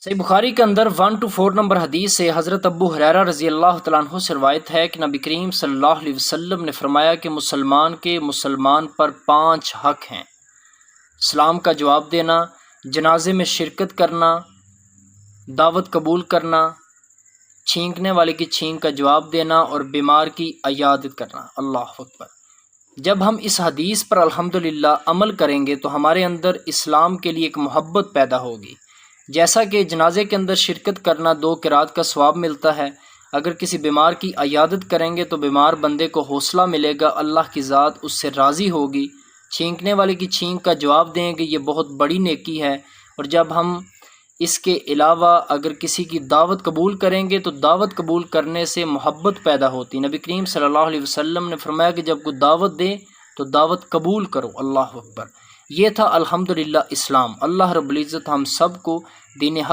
صحیح بخاری کے اندر 124 نمبر حدیث سے حضرت ابو ہریرہ رضی اللہ تعالیٰ عنہ سے روایت ہے کہ نبی کریم صلی اللہ علیہ وسلم نے فرمایا کہ مسلمان کے مسلمان پر 5 حق ہیں: سلام کا جواب دینا، جنازے میں شرکت کرنا، دعوت قبول کرنا، چھینکنے والے کی چھینک کا جواب دینا اور بیمار کی عیادت کرنا۔ اللہ اکبر۔ جب ہم اس حدیث پر الحمدللہ عمل کریں گے تو ہمارے اندر اسلام کے لیے ایک محبت پیدا ہوگی۔ جیسا کہ جنازے کے اندر شرکت کرنا 2 قرات کا ثواب ملتا ہے، اگر کسی بیمار کی عیادت کریں گے تو بیمار بندے کو حوصلہ ملے گا، اللہ کی ذات اس سے راضی ہوگی۔ چھینکنے والے کی چھینک کا جواب دیں گے، یہ بہت بڑی نیکی ہے۔ اور جب ہم اس کے علاوہ اگر کسی کی دعوت قبول کریں گے تو دعوت قبول کرنے سے محبت پیدا ہوتی۔ نبی کریم صلی اللہ علیہ وسلم نے فرمایا کہ جب کوئی دعوت دے تو دعوت قبول کرو۔ اللہ اکبر۔ یہ تھا الحمدللہ اسلام۔ اللہ رب العزت ہم سب کو دین حق